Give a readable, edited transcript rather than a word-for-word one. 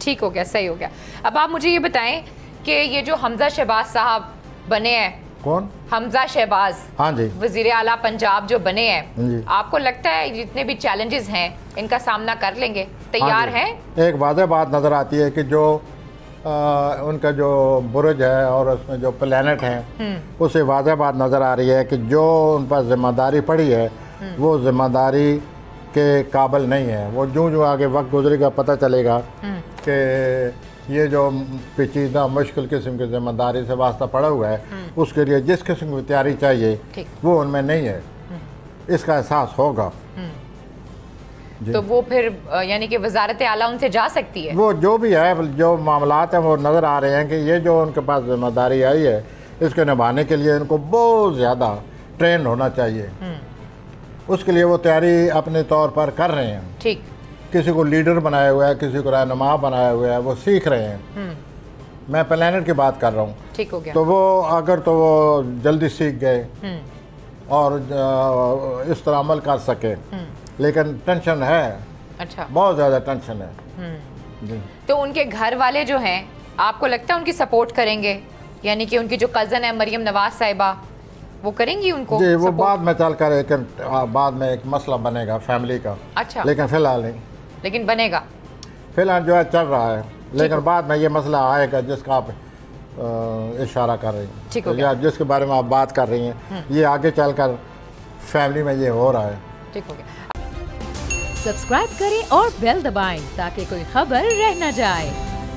ठीक हो गया, सही हो गया। अब आप मुझे ये बताएं कि ये जो हमजा शहबाज साहब बने हैं, कौन? हमजा शहबाज, हाँ जी, वजीर आला पंजाब जो बने हैं, जी। आपको लगता है जितने भी चैलेंजेस हैं इनका सामना कर लेंगे, तैयार हाँ हैं? एक वादे बात नज़र आती है कि जो उनका जो बुर्ज है और उसमें जो प्लैनेट हैं उसे वादे बात नज़र आ रही है कि जो उन पर जिम्मेदारी पड़ी है वो जिम्मेदारी के काबिल नहीं है। वो जो आगे वक्त गुजरेगा पता चलेगा कि ये जो पेचीदा मुश्किल किस्म की जिम्मेदारी से वास्ता पड़ा हुआ है उसके लिए जिस किस्म की तैयारी चाहिए वो उनमें नहीं है, इसका एहसास होगा। तो वो फिर यानी कि वजारत आला उनसे जा सकती है? वो जो भी है, जो मामलात हैं वो नज़र आ रहे हैं कि ये जो उनके पास जिम्मेदारी आई है इसके निभाने के लिए इनको बहुत ज़्यादा ट्रेन होना चाहिए। उसके लिए वो तैयारी अपने तौर पर कर रहे हैं। ठीक। किसी को लीडर बनाया हुआ है, किसी को रहनुमा बनाया हुआ है, वो सीख रहे हैं। मैं प्लैनेट की बात कर रहा हूँ। ठीक हो गया। तो वो अगर तो वो जल्दी सीख गए और इस तरह अमल कर सके, लेकिन टेंशन है। अच्छा, बहुत ज़्यादा टेंशन है। तो उनके घर वाले जो हैं आपको लगता है उनकी सपोर्ट करेंगे? यानी कि उनकी जो कज़न है मरियम नवाज साहिबा, वो करेंगी उनको? जी, वो बाद में चल कर एक बाद में एक मसला बनेगा फैमिली का। अच्छा, लेकिन फ़िलहाल नहीं। लेकिन बनेगा फ़िलहाल जो है चल रहा है, लेकिन बाद में ये मसला आएगा जिसका आप इशारा कर रही हैं। ठीक हो या जिसके बारे में आप बात कर रही हैं, ये आगे चलकर फैमिली में ये हो रहा है। ठीक हो गया। सब्सक्राइब करें और बेल दबाएं ताकि कोई खबर रह न जाए।